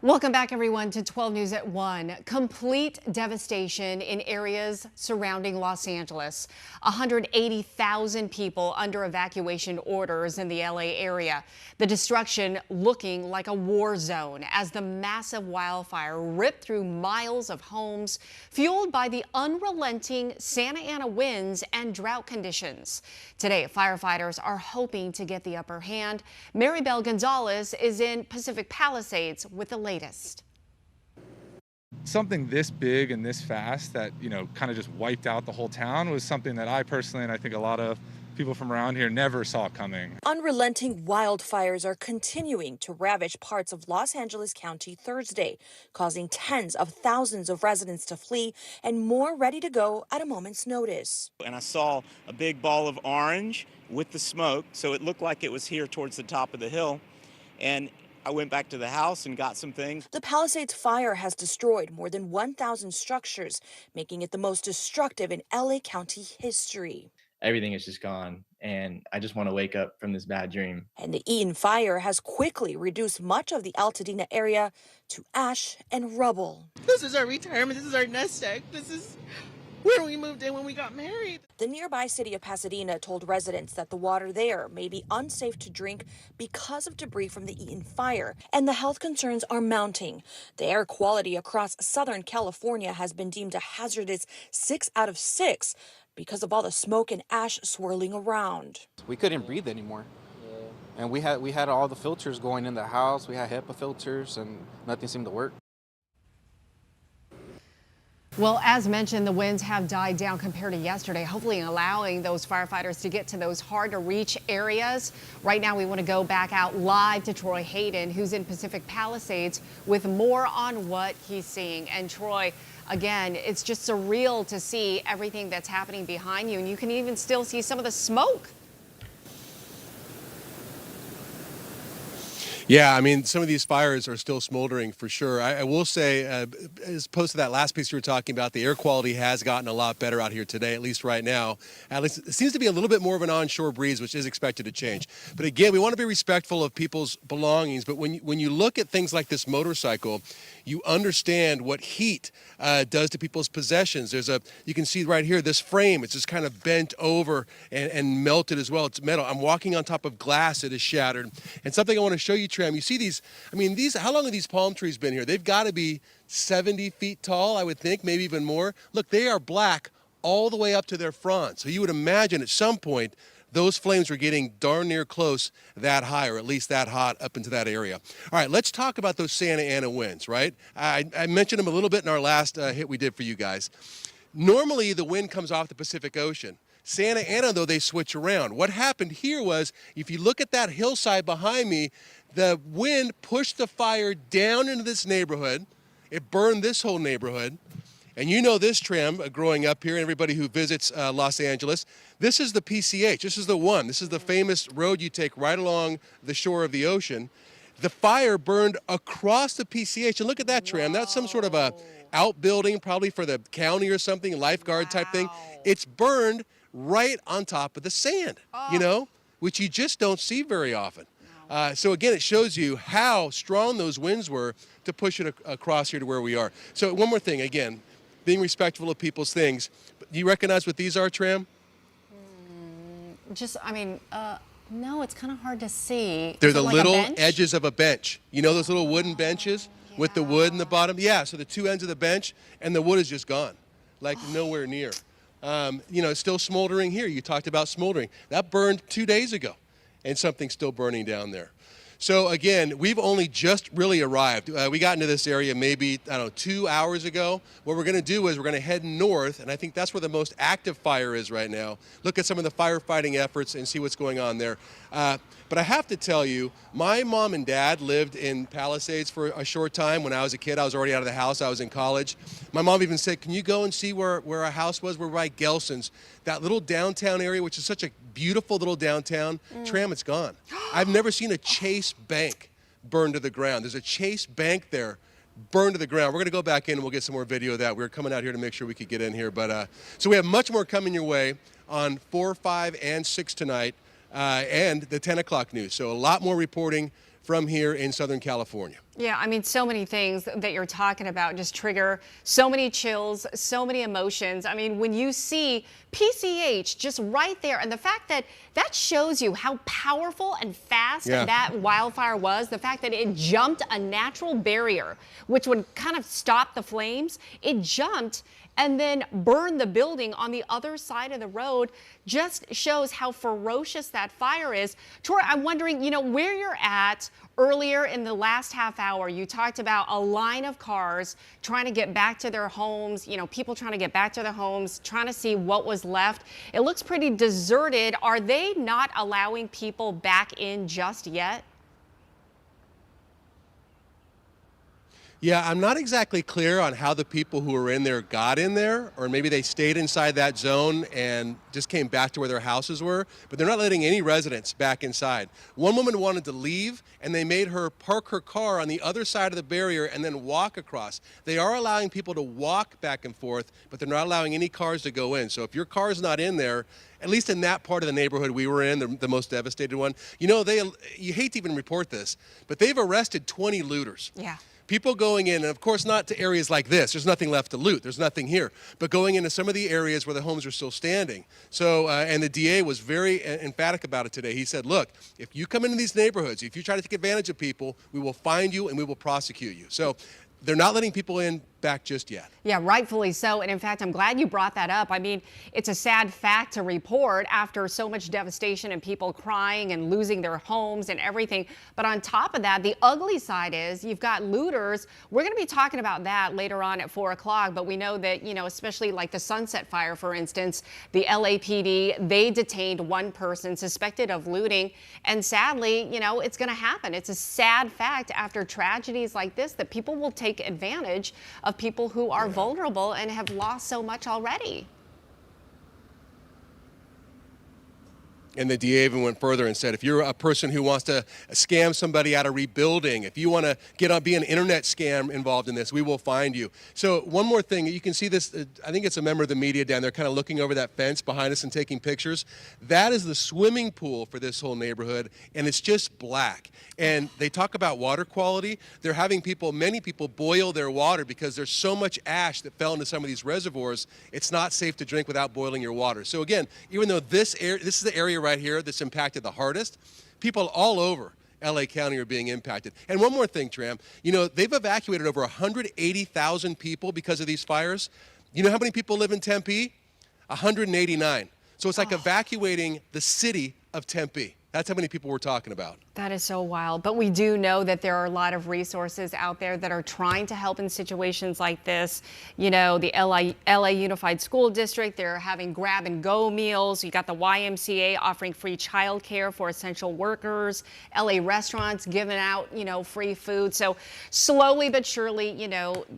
Welcome back, everyone, to 12 News at 1. Complete devastation in areas surrounding Los Angeles. 180,000 people under evacuation orders in the LA area. The destruction looking like a war zone as the massive wildfire ripped through miles of homes, fueled by the unrelenting Santa Ana winds and drought conditions. Today, firefighters are hoping to get the upper hand. Maribel Gonzalez is in Pacific Palisades with the latest. Something this big and this fast that, kind of just wiped out the whole town was something that I personally, and I think a lot of people from around here, never saw coming. Unrelenting wildfires are continuing to ravage parts of Los Angeles County Thursday, causing tens of thousands of residents to flee and more ready to go at a moment's notice. And I saw a big ball of orange with the smoke, so it looked like it was here towards the top of the hill. And I went back to the house and got some things. The Palisades fire has destroyed more than 1,000 structures, making it the most destructive in LA County history. Everything is just gone, and I just want to wake up from this bad dream. And the Ian fire has quickly reduced much of the Altadena area to ash and rubble. This is our retirement. This is our nest egg. This is where we moved in when we got married. The nearby city of Pasadena told residents that the water there may be unsafe to drink because of debris from the Ian fire, and the health concerns are mounting. The air quality across Southern California has been deemed a hazardous 6 out of 6 because of all the smoke and ash swirling around. We couldn't breathe anymore. And we had all the filters going in the house. We had HEPA filters and nothing seemed to work. Well, as mentioned, the winds have died down compared to yesterday, hopefully allowing those firefighters to get to those hard to reach areas. Right now, we want to go back out live to Troy Hayden, who's in Pacific Palisades, with more on what he's seeing. And Troy, again, it's just surreal to see everything that's happening behind you, and you can even still see some of the smoke. Yeah, I mean, some of these fires are still smoldering for sure. I will say, as opposed to that last piece you were talking about, the air quality has gotten a lot better out here today, at least right now. At least it seems to be a little bit more of an onshore breeze, which is expected to change. But again, we want to be respectful of people's belongings. But when you look at things like this motorcycle, you understand what heat does to people's possessions. You can see right here, this frame, it's just kind of bent over and melted as well. It's metal. I'm walking on top of glass that is shattered. And something I want to show you, Tram, you see these, how long have these palm trees been here? They've got to be 70 feet tall, I would think, maybe even more. Look, they are black all the way up to their front. So you would imagine at some point, those flames were getting darn near close that high, or at least that hot up into that area. All right, let's talk about those Santa Ana winds, right? I mentioned them a little bit in our last hit we did for you guys. Normally, the wind comes off the Pacific Ocean. Santa Ana, though, they switch around. What happened here was, if you look at that hillside behind me, the wind pushed the fire down into this neighborhood. It burned this whole neighborhood. And you know this, Tram, growing up here, and everybody who visits Los Angeles, this is the PCH. This is the one. This is the famous road you take right along the shore of the ocean. The fire burned across the PCH. And look at that, Tram. That's some sort of a outbuilding, probably for the county or something, lifeguard type thing. It's burned right on top of the sand, which you just don't see very often. So again, it shows you how strong those winds were to push it across here to where we are. So one more thing, again, being respectful of people's things. Do you recognize what these are, Tram? No, it's kind of hard to see. They're the little edges of a bench. You know those little wooden benches with the wood in the bottom? Yeah, so the two ends of the bench, and the wood is just gone, like nowhere near. It's still smoldering here. You talked about smoldering. That burned 2 days ago, and something's still burning down there. So again, we've only just really arrived. We got into this area maybe, 2 hours ago. What we're going to do is we're going to head north, and I think that's where the most active fire is right now. Look at some of the firefighting efforts and see what's going on there. But I have to tell you, my mom and dad lived in Palisades for a short time. When I was a kid, I was already out of the house. I was in college. My mom even said, can you go and see where our house was? We're by Gelson's, that little downtown area, which is such a beautiful little downtown. Tram, it's gone. I've never seen a Chase Bank burned to the ground. There's a Chase Bank there burned to the ground. We're going to go back in and we'll get some more video of that. We were coming out here to make sure we could get in here. But so we have much more coming your way on 4, 5, and 6 tonight. And the 10 o'clock news. So a lot more reporting from here in Southern California. Yeah, I mean, so many things that you're talking about just trigger so many chills, so many emotions. I mean, when you see PCH just right there, and the fact that that shows you how powerful and fast that wildfire was, the fact that it jumped a natural barrier, which would kind of stop the flames, it jumped and then burned the building on the other side of the road, just shows how ferocious that fire is. Troy, I'm wondering, where you're at. Earlier in the last half hour, you talked about a line of cars trying to get back to their homes, people trying to get back to their homes, trying to see what was left. It looks pretty deserted. Are they not allowing people back in just yet? Yeah, I'm not exactly clear on how the people who were in there got in there, or maybe they stayed inside that zone and just came back to where their houses were, but they're not letting any residents back inside. One woman wanted to leave, and they made her park her car on the other side of the barrier and then walk across. They are allowing people to walk back and forth, but they're not allowing any cars to go in. So if your car's not in there, at least in that part of the neighborhood we were in, the most devastated one, you hate to even report this, but they've arrested 20 looters. Yeah. People going in, and of course not to areas like this. There's nothing left to loot. There's nothing here. But going into some of the areas where the homes are still standing. So, and the DA was very emphatic about it today. He said, look, if you come into these neighborhoods, if you try to take advantage of people, we will find you and we will prosecute you. So they're not letting people in back just yet. Yeah, rightfully so. And in fact, I'm glad you brought that up. I mean, it's a sad fact to report after so much devastation and people crying and losing their homes and everything. But on top of that, the ugly side is you've got looters. We're going to be talking about that later on at 4 o'clock. But we know that, especially like the Sunset Fire, for instance, the LAPD, they detained one person suspected of looting. And sadly, it's going to happen. It's a sad fact after tragedies like this that people will take advantage of people who are vulnerable and have lost so much already. And the DA even went further and said, if you're a person who wants to scam somebody out of rebuilding, if you want to be an internet scam involved in this, we will find you. So one more thing, you can see this, I think it's a member of the media down there kind of looking over that fence behind us and taking pictures. That is the swimming pool for this whole neighborhood, and it's just black. And they talk about water quality. They're having many people boil their water because there's so much ash that fell into some of these reservoirs. It's not safe to drink without boiling your water. So again, even though this is the area right here that's impacted the hardest, people all over LA County are being impacted. And one more thing, Tram, they've evacuated over 180,000 people because of these fires. You know how many people live in Tempe? 189. So it's like evacuating the city of Tempe. That's how many people we're talking about. That is so wild. But we do know that there are a lot of resources out there that are trying to help in situations like this. The LA Unified School District, they're having grab and go meals. You got the YMCA offering free childcare for essential workers. LA restaurants giving out, free food. So slowly but surely,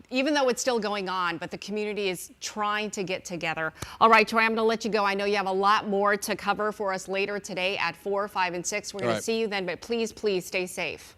even though it's still going on, but the community is trying to get together. All right, Troy, I'm going to let you go. I know you have a lot more to cover for us later today at 4, 5, and 6. We're going to see you then, but please stay safe.